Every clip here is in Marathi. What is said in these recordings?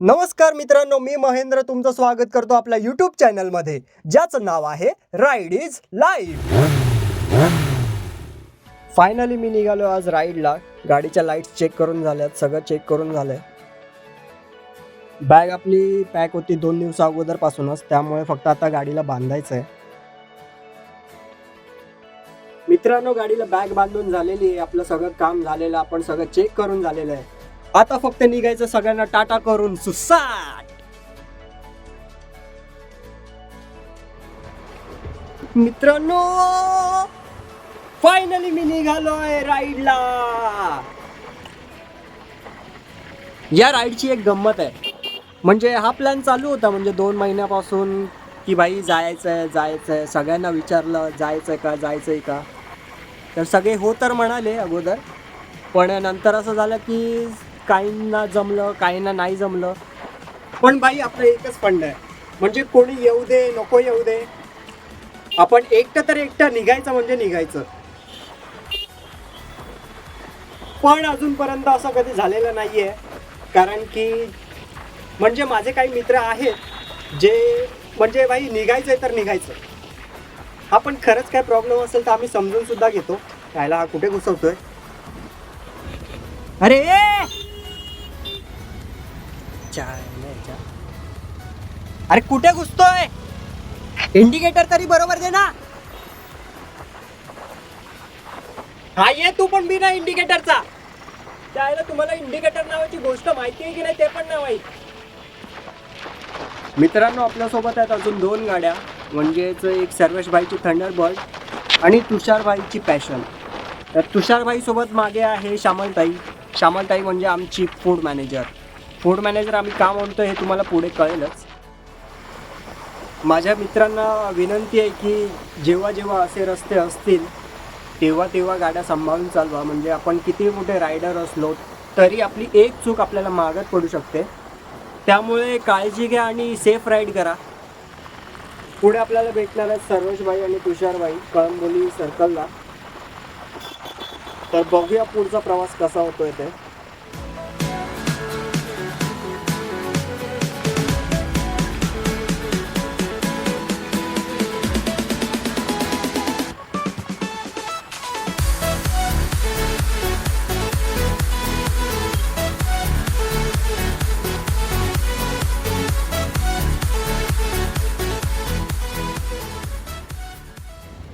नमस्कार मित्रांनो, मी महेंद्र तुमचं स्वागत करतो आपल्या यूट्यूब चॅनलमध्ये, ज्याचं नाव आहे राईड इज लाईफ. फायनली मी निघालो आज राईडला. गाडीच्या लाईट्स चेक करून झाल्यात, सगळं चेक करून झालंय. बॅग आपली पॅक होती 2 दिवसा अगोदरपासूनच, त्यामुळे फक्त आता गाडीला बांधायचं आहे. मित्रांनो, गाडीला बॅग बांधून झालेली आहे, आपलं सगळं काम झालेलं, आपण सगळं चेक करून झालेलं आहे. आता फक्त निघायचं सगळ्यांना टाटा करून सुसाट. मित्रांनो, फायनली मी निघालोय राईडला. या राईडची एक गंमत आहे, म्हणजे हा प्लॅन चालू होता म्हणजे 2 महिन्यापासून की भाई जायचंय. सगळ्यांना विचारलं जायचंय का, तर सगळे हो तर म्हणाले अगोदर, पण नंतर असं झालं की काहींना जमलं काहींना नाही जमलं. पण बाई आपलं एकच फंड आहे, म्हणजे कोणी येऊ दे नको येऊ दे, आपण एकटं निघायचं म्हणजे निघायचं. पण अजूनपर्यंत असं कधी झालेलं नाहीये, कारण की म्हणजे माझे काही मित्र आहेत जे म्हणजे भाई निघायचंय तर निघायचं. हा पण खरंच काय प्रॉब्लेम असेल तर आम्ही समजून सुद्धा घेतो. त्याला हा कुठे घुसवतोय, अरे अरे कुठे घुसतोय, इंडिकेटर तरी बरोबर दे ना. हा ये तू पण बिना इंडिकेटरचा. त्याला तुम्हाला इंडिकेटर नावाची गोष्ट माहिती आहे की नाही ते पण नाही माहित. मित्रांनो, आपल्यासोबत आहेत अजून 2 गाड्या, म्हणजेच एक सर्वेश भाईची थंडरबर्ड आणि तुषार भाईची पॅशन. तर तुषार भाई सोबत मागे आहे श्यामलताई म्हणजे आमची फूड मॅनेजर आम्ही का म्हणतो हे तुम्हाला पुढे कळेलच. माझ्या मित्रांना विनंती आहे की जेव्हा असे रस्ते असतील तेव्हा गाड्या सांभाळून चालवा. म्हणजे आपण किती मोठे रायडर असलो तरी आपली एक चूक आपल्याला मागत पडू शकते, त्यामुळे काळजी घ्या आणि सेफ राईड करा. पुढे आपल्याला भेटणार आहेत सर्वेश भाई आणि तुषार भाई कळंबोली सर्कलला. तर बघूया पुढचा प्रवास कसा होतोय ते.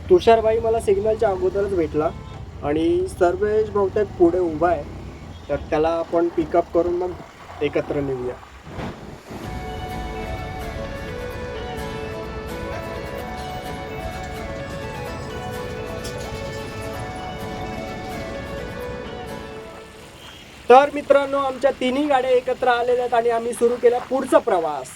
तुषारबाई मला सिग्नलच्या अगोदरच भेटला आणि सर्वेश बहुतेक पुढे उभा आहे, तर त्याला आपण पिकअप करून मग एकत्र निघूया. तर मित्रांनो, आमच्या तिन्ही गाड्या एकत्र आलेल्या आहेत आणि आम्ही सुरू केला पुढचा प्रवास.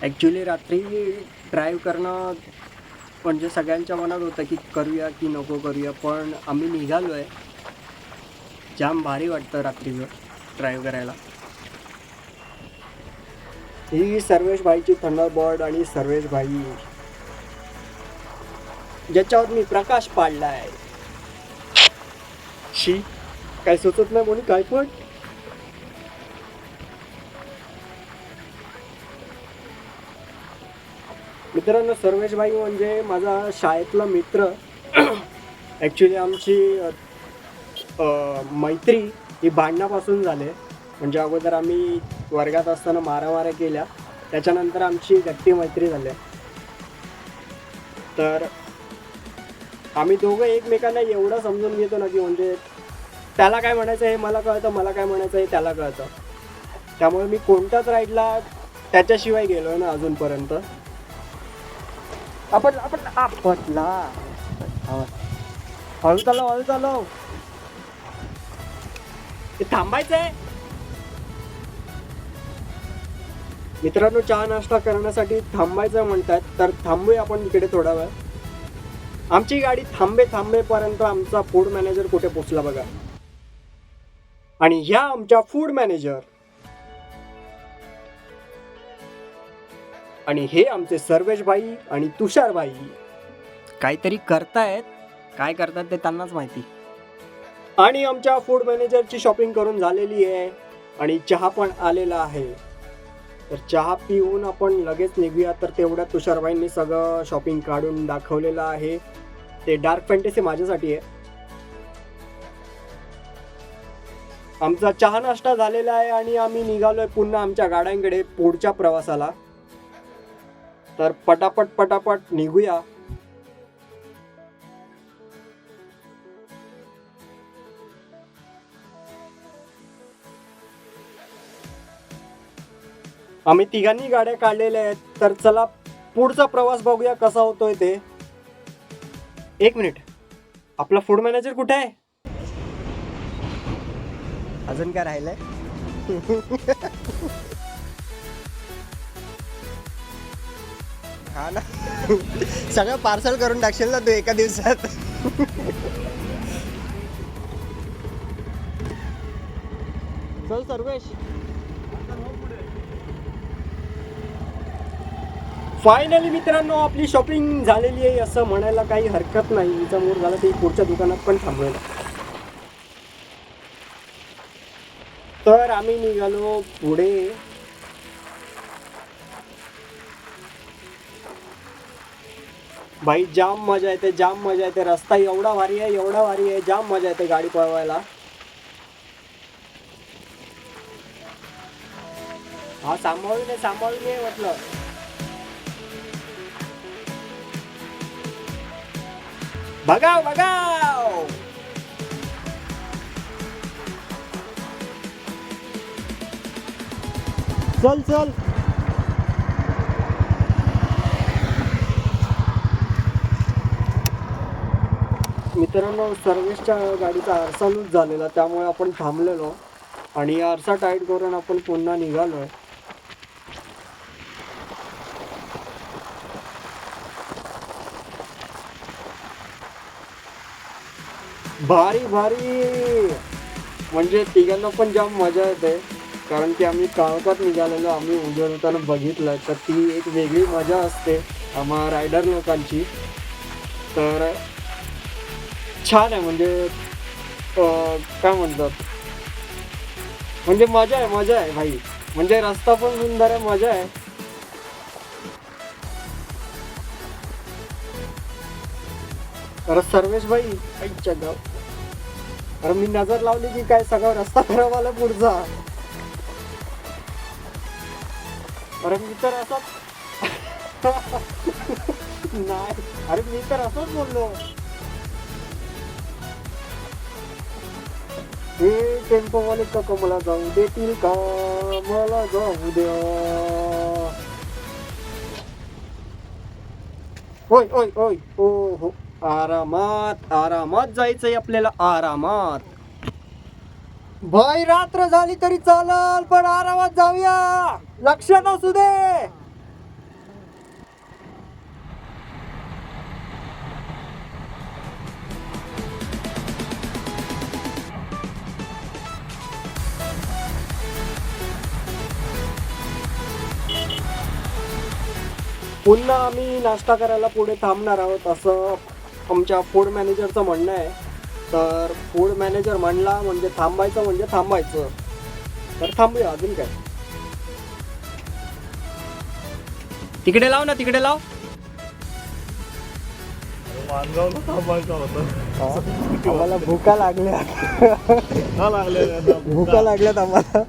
ॲक्च्युली रात्री ड्राईव्ह करणं म्हणजे सगळ्यांच्या मनात होतं की करूया की नको करूया, पण आम्ही निघालो आहे. जाम भारी वाटतं रात्रीचं ड्राईव्ह करायला. ही सर्वेश भाईची थंडरबर्ड आणि सर्वेश भाई ज्याच्यावर मी प्रकाश पाडलाय. शी काय सुचत नाही म्हणून काय पण. मित्रांनो, सर्वेश भाई म्हणजे माझा शाळेतला मित्र. ॲक्च्युली आमची मैत्री ही भांडणापासून झाले. म्हणजे अगोदर आम्ही वर्गात असताना मारामाऱ्या केल्या, त्याच्यानंतर आमची गट्टी मैत्री झाली. तर आम्ही दोघं एकमेकांना एवढं समजून घेतो ना की म्हणजे त्याला काय म्हणायचं हे मला कळतं, मला काय म्हणायचं हे त्याला कळतं. त्यामुळे मी कोणत्याच राईडला त्याच्याशिवाय गेलो ना अजूनपर्यंत. आपण हळू चालव. ते थांबायचंय. मित्रांनो, चहा नाश्ता करण्यासाठी थांबायचं म्हणतात, तर थांबूया आपण इकडे थोडा वेळ. आमची गाडी थांबेपर्यंत आमचा फूड मॅनेजर कुठे पोचला बघा. आणि ह्या आमच्या फूड मॅनेजर आणि हे आमचे सर्वेश भाई आणि तुषार भाई काहीतरी करतायत, काय करतात ते त्यांनाच माहिती. आणि आमच्या फूड मॅनेजरची शॉपिंग करून झालेली आहे आणि चहा पण आलेला आहे. तर चहा पिऊन आपण लगेच निघूया. तर तेवढ्या तुषारबाईंनी सगळं शॉपिंग काढून दाखवलेलं आहे. ते डार्क फॅन्टसी माझ्यासाठी आहे. आमचा चहा नाश्ता झालेला आहे आणि आम्ही निघालोय पुन्हा आमच्या गाड्यांकडे पुढच्या प्रवासाला. तर पटापट निघूया. आम्ही तिघांनी गाड्या काढलेल्या आहेत. तर चला पुढचा प्रवास बघूया कसा होतोय ते. एक मिनिट, आपला फूड मॅनेजर कुठे आहे? अजून काय राहिलंय? हा ना. सगळं पार्सल करून टाकशील ना तू एका दिवसात. चल सर्वेश. फायनली मित्रांनो आपली शॉपिंग झालेली आहे असं म्हणायला काही हरकत नाही. हिचा मूड झाला ते पुढच्या दुकानात पण थांबवेल. तर आम्ही निघालो पुढे. भाई जाम मजा येते, जाम मजा येते. रस्ता एवढा भारी आहे, एवढा भारी आहे, जाम मजा येते गाडी पळवायला. हा सांभाळून ये म्हटलं. बघाव. चल. मित्रांनो सर्व्हिसच्या गाडीचा आरसा लूज झालेला त्यामुळे आपण थांबलेलो आणि आरसा टाईट करून आपण पुन्हा निघालोय. भारी म्हणजे तिघांना पण जाम मजा येते कारण की आम्ही काळोखात निघालेलो. आम्ही उजेडताना बघितलं तर ती एक वेगळी मजा असते आम्हा रायडर लोकांची. तर छान आहे म्हणजे काय म्हणतात म्हणजे मजा आहे भाई. म्हणजे रस्ता पण सुंदर आहे, मजा आहे. अरे सर्वेश भाई आईच्या गाव. अरे मी नजर लावली की काय सगळा रस्ता खराब आला पुढचा. अरे मी तर असंच नाही. अरे मी तर असंच बोललो. हे टेम्पोवाले का मला जाऊ देतील का, मला जाऊ द्या. ओय हो. आरामात जायचंय आपल्याला, आरामात. भाई रात्र झाली तरी चालल पण आरामात जाऊया, लक्षात असू दे. पुन्हा आम्ही नाश्ता करायला पुढे थांबणार आहोत असं आमच्या फूड मॅनेजरचं म्हणणं आहे. तर फूड मॅनेजर म्हणला म्हणजे थांबायचं. तर थांबूया. अजून काय, तिकडे लाव. आम्हाला भूका लागल्यात आम्हाला.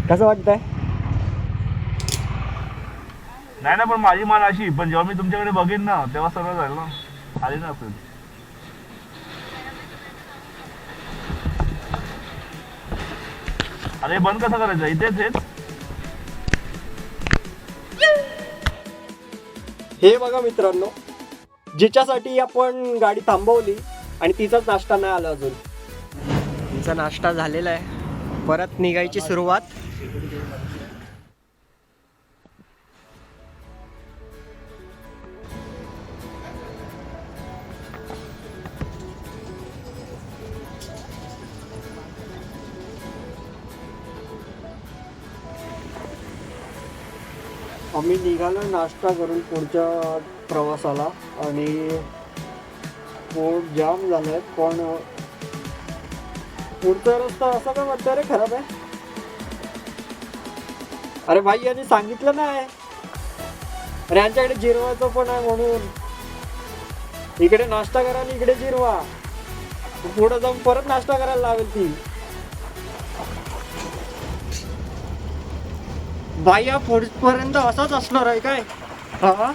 कसं वाटतंय? नाही ना, पण माझी मान अशी, पण जेव्हा मी तुमच्याकडे बघेन ना तेव्हा सगळं जाईल ना, आली ना असेल. अरे बंद कसं करायचं? इथेच हे बघा मित्रांनो, जिच्यासाठी आपण गाडी थांबवली आणि तिचाच नाश्ता नाही आला अजून. तिचा नाश्ता झालेला आहे, परत निघायची सुरुवात. आम्ही निघालो नाश्ता करून पुढच्या प्रवासाला आणि पोट जाम झालंय. पण पुढचा रस्ता असा का वाटतं रे खराब आहे? अरे भाई यांनी सांगितलं नाही. अरे यांच्याकडे जिरवायचं पण आहे म्हणून. इकडे नाश्ता करा आणि इकडे जिरवा. पुढे जाऊन परत नाश्ता करायला लावेल ती. भाई या पुढपर्यंत असाच असणार आहे काय? हा,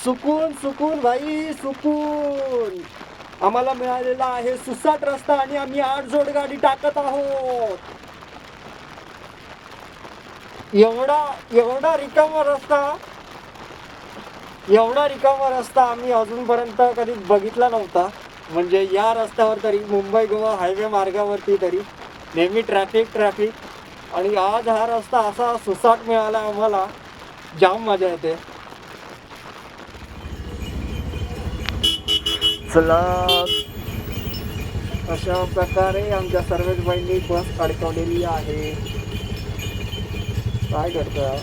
सुकून सुकून भाई सुकून. आम्हाला मिळालेला आहे सुसाट रस्ता आणि आम्ही 8 जोड गाडी टाकत आहोत. एवढा एवढा रिकामा रस्ता, एवढा रिकामा रस्ता आम्ही अजूनपर्यंत कधी बघितला नव्हता. म्हणजे या रस्त्यावर तरी मुंबई गोवा हायवे मार्गावरती तरी नेहमी ट्रॅफिक आणि आज हा रस्ता असा सुसाट मिळाला आम्हाला. जाम मजा येते. चला, अशा प्रकारे आमच्या सर्वेशबाईंनी बस अडकवलेली आहे. काय करता?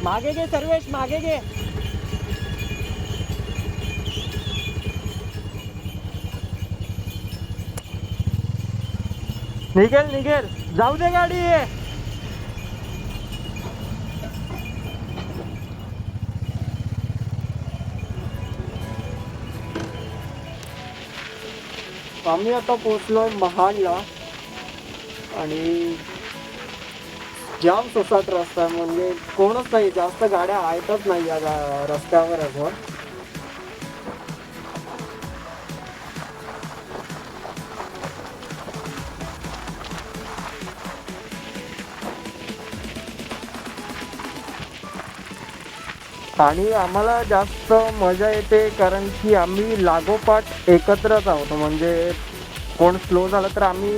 मागे घे सर्वेश, मागे घे. निघेल जाऊ दे गाडी. आम्ही आता पोचलोय महाडला आणि जाम सुसाट रस्ता आहे. म्हणजे कोणच नाही, जास्त गाड्या आहेतच नाही या रस्त्यावर असं. आणि आम्हाला जास्त मजा येते कारण की आम्ही लागोपाठ एकत्रच आहोत. म्हणजे कोण स्लो झालं तर आम्ही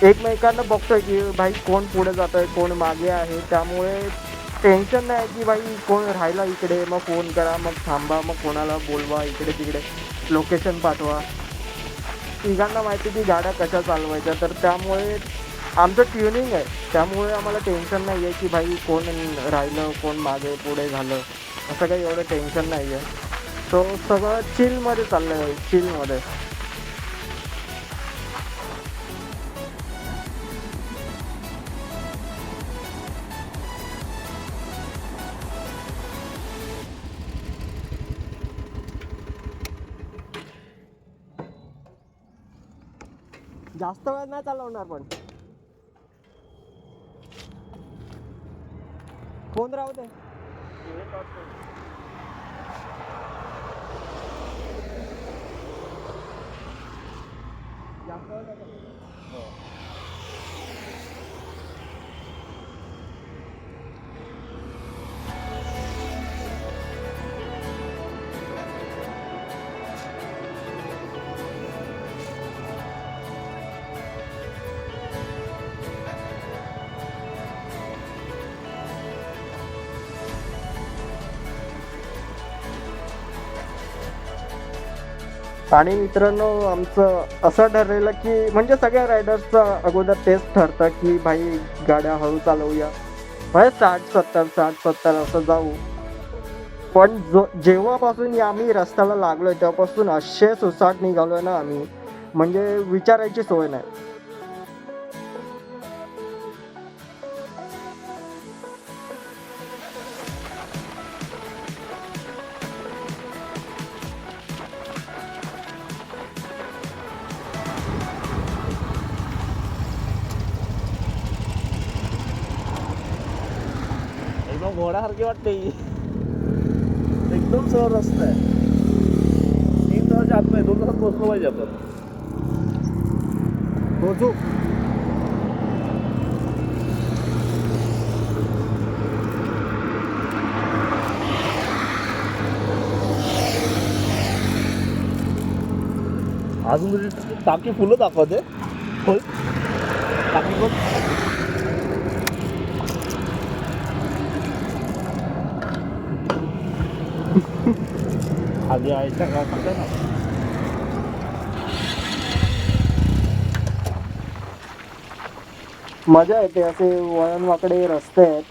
एकमेकांना बघतोय की भाई कोण पुढे जात आहे, कोण मागे आहे. त्यामुळे टेन्शन नाही की भाई कोण राहिला इकडे, मग फोन करा, मग थांबा, मग कोणाला बोलवा, इकडे तिकडे लोकेशन पाठवा. तिघांना माहिती की गाड्या कशा चालवायच्या. तर त्यामुळे आमचं ट्युनिंग आहे. त्यामुळे आम्हाला टेन्शन नाही आहे की भाई कोण राहिलं, कोण मागे पुढे झालं, असं काही एवढं टेन्शन नाही आहे. तो सगळं चिलमध्ये चाललं आहे, चिलमध्ये. जास्त वेळ नाही चालवणार पण फोन राहू दे. जास्त वेळ नाही. आणि मित्रांनो आमचं असं ठरलेलं की म्हणजे सगळ्या रायडर्सचं अगोदर तेच ठरतं की भाई गाड्या हळू चालवूया, म्हणजे 60-70 असं जाऊ. पण जेव्हापासून आम्ही रस्त्याला लागलोय तेव्हापासून असे सुसाट निघालोय ना आम्ही, म्हणजे विचारायची सोय नाही. एकदम घोड्यासारखी वाटते ही. एकदम सरळ रस्ता आहे. 3 तासाच्या आत नाही, 2 तासात पोहोचलो पाहिजे आपण. पोहोचू. अजून तुझी टाकी फुलं दाखवते. होय, टाकी बघ. आधी आयच्या का ना. मजा येते, असे वळण वाकडे रस्ते आहेत.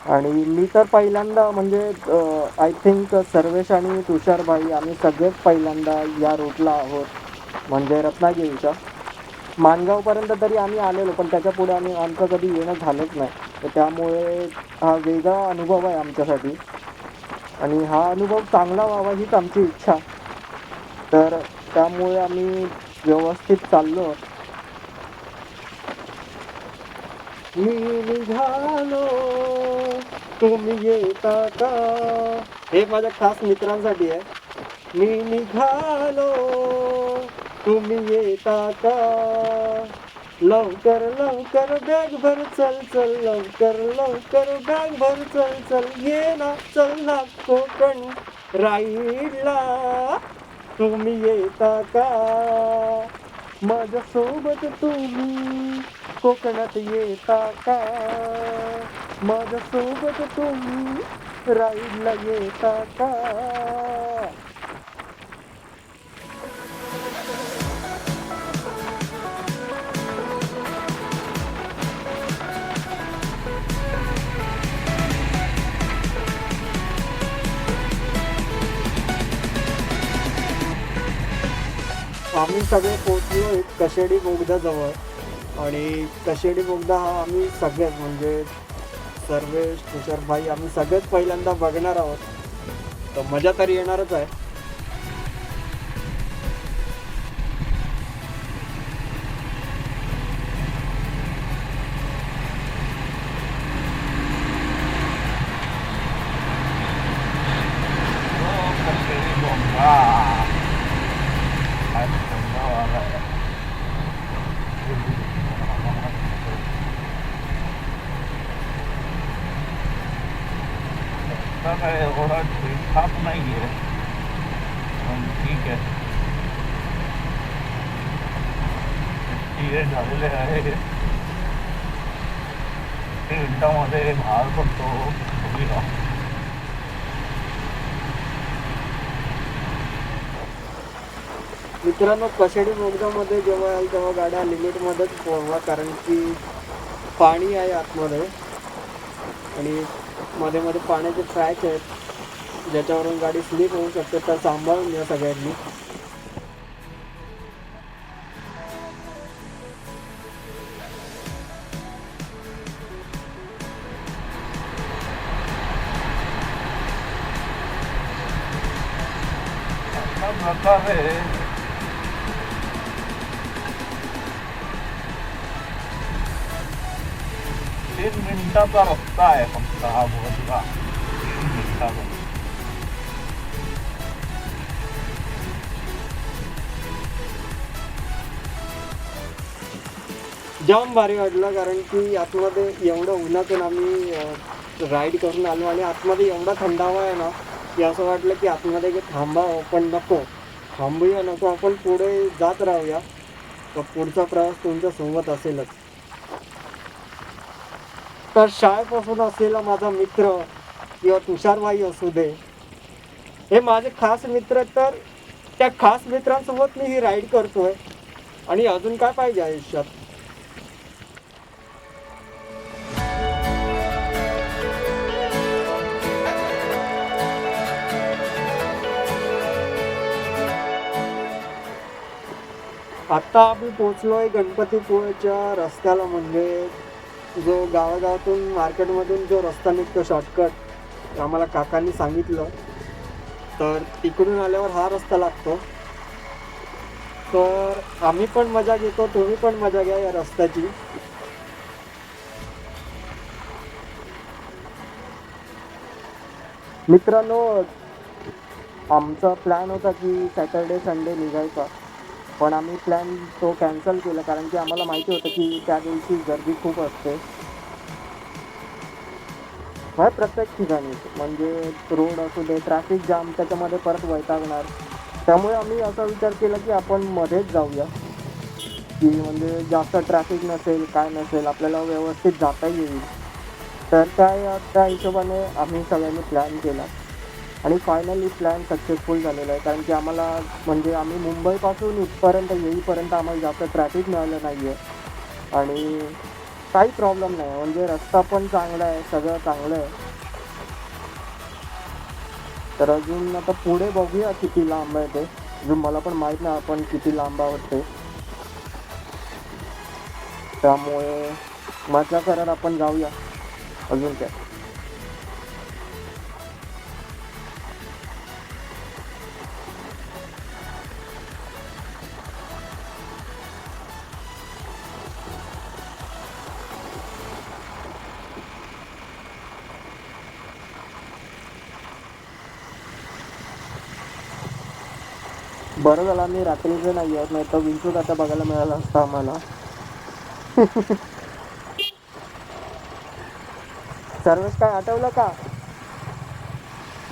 आणि मी तर पहिल्यांदा म्हणजे आय थिंक सर्वेश आणि तुषारभाई आम्ही सगळेच पहिल्यांदा या रूटला आहोत, म्हणजे रत्नागिरीच्या माणगावपर्यंत तरी आम्ही आलेलो, पण त्याच्या पुढे आमचं कधी येणं झालंच नाही. तर त्यामुळे हा वेगळा अनुभव आहे आमच्यासाठी, आणि हा अनुभव चांगला व्हावा हीच आमची इच्छा. तर त्यामुळे आम्ही व्यवस्थित चाललो. मी निघालो, तुम्ही येता का, हे माझ्या खास मित्रांसाठी आहे. मी निघालो, तुम्ही येता का, लवकर लवकर बॅग भर चल चल, लवकर लवकर बॅग भर चल चल, ये ना चल ना कोकण राईडला, तुम्ही येता का, माझ्यासोबत तुम्ही कोकणात येता का, माझ्यासोबत तुम्ही राईडला येता का. आम्ही सगळे पोचलो कशेडी बोगद्याजवळ, आणि कशेडी बोगदा हा आम्ही सगळेच म्हणजे सर्वेश तुषारभाई आम्ही सगळेच पहिल्यांदा बघणार आहोत, तर मजा तरी येणारच आहे. एवढा ठीकठाक नाही आहे, पण ठीक आहे. झालेले आहे. 3 मिनिटामध्ये बाहेर पडतो. बघूया. मित्रांनो, कशेडी बोगद्यामध्ये जेव्हा याल तेव्हा गाड्या लिमिटमध्येच पोहोचवा, कारण की पाणी आहे आतमध्ये, आणि मध्ये मध्ये पाण्याचे ट्रॅक आहेत ज्याच्यावरून गाडी स्लिप होऊ शकते, तर सांभाळून घ्या सगळ्यांनी. अशा प्रकारे 3 मिनिटाचा रस्ता आहे फक्त हा बोगदा. 3 मिनिटाचा. जाम भारी वाटलं, कारण की आतमध्ये एवढं उन्हातून आम्ही राईड करून आलो, आणि आतमध्ये एवढा थंडावा आहे ना की असं वाटलं की आतमध्ये की थांबावं, पण नको, थांबूया नको, आपण पुढे जात राहूया. तर पुढचा प्रवास तुमच्या सोबत असेलच. तर शाळेपासून असलेला माझा मित्र किंवा तुषारभाई असू दे, हे माझे खास मित्र, तर त्या खास मित्रांसोबत मी ही राईड करतोय, आणि अजून काय पाहिजे आयुष्यात. आत्ता आम्ही पोचलोय गणपतीपुळेच्या रस्त्याला, म्हणजे जो गावागावातून मार्केटमधून जो रस्ता निघतो शॉर्टकट, आम्हाला काकांनी सांगितलं, तर तिकडून आल्यावर हा रस्ता लागतो. तर आम्ही पण मजा घेतो, तुम्ही पण मजा घ्या या रस्त्याची. मित्रांनो, आमचा प्लॅन होता की सॅटर्डे संडे निघायचा, पण आम्ही प्लॅन तो कॅन्सल केला, कारण की आम्हाला माहिती होतं की त्या दिवशी गर्दी खूप असते. प्रत्येक ठिकाणी, म्हणजे रोड असू दे, ट्रॅफिक जाम, त्याच्यामध्ये परत वैतागणार. त्यामुळे आम्ही असा विचार केला की आपण मध्येच जाऊया, की म्हणजे जास्त ट्रॅफिक नसेल, काय नसेल, आपल्याला व्यवस्थित जाता येईल. तर त्या हिशोबाने आम्ही सगळ्यांनी प्लॅन केला, आणि फायनली प्लॅन सक्सेसफुल झालेला आहे, कारण की आम्हाला म्हणजे आम्ही मुंबईपासून इथपर्यंत येईपर्यंत आम्हाला जास्त ट्रॅफिक मिळालं नाही आहे, आणि काही प्रॉब्लेम नाही, म्हणजे रस्ता पण चांगला आहे, सगळं चांगलं आहे. तर अजून आता पुढे बघूया किती लांब आहे ते. अजून मला पण माहित नाही आपण किती लांब आहोत ते. त्यामुळे मजा करत आपण जाऊया. अजून काय. बरं झालं आम्ही रात्रीचं नाही आहोत, नाही तर विंचू आता बघायला मिळाला असता आम्हाला. सर्वेश काय आठवलं का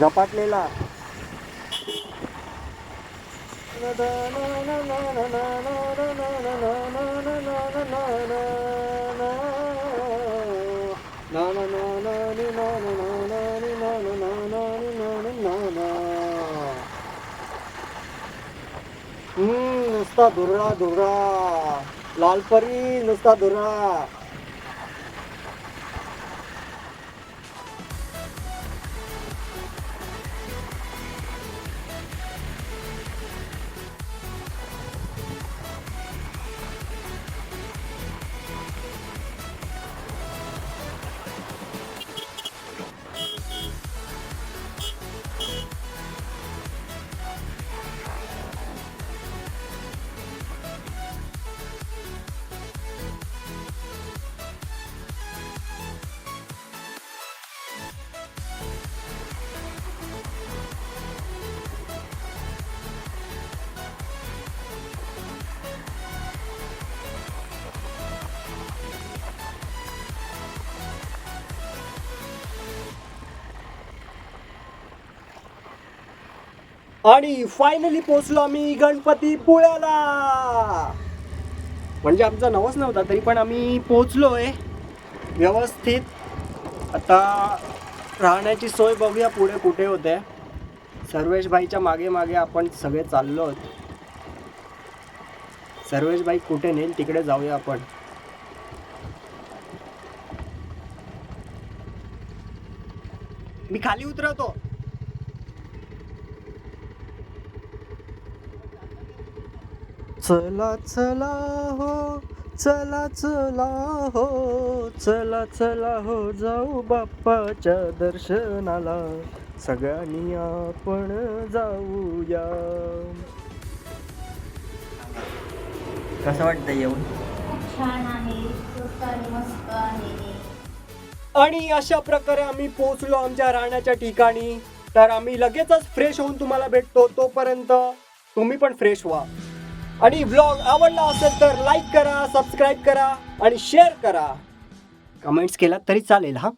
झपाटलेला? नुसता धुरळा धुरळा, लालपरी नुसता धुरळा. आणि फायनली पोहोचलो आम्ही गणपतीपुळ्याला. म्हणजे आमचा नवस नव्हता तरी पण आम्ही पोहोचलोय व्यवस्थित. आता राहण्याची सोय बघूया पुढे कुठे होते. सर्वेश भाईच्या मागे मागे आपण सगळे चाललो आहोत. सर्वेश भाई कुठे नेईल तिकडे जाऊया आपण. मी खाली उतरवतो. चला चला हो, चला चला हो, चला चला हो, जाऊ बाप्पाच्या दर्शनाला, सगळ्यांनी आपण जाऊया. कसं वाटतं येऊन? छान आहे, स्वस्त आणि मस्त आहे. आणि अशा प्रकारे आम्ही पोहोचलो आमच्या राहण्याच्या ठिकाणी. तर आम्ही लगेचच फ्रेश होऊन तुम्हाला भेटतो. तोपर्यंत तुम्ही पण फ्रेश व्हा. आणि व्लॉग आवडला असेल तर लाईक करा, सबस्क्राईब करा आणि शेअर करा. कमेंट्स केलात तरी चालेल हा.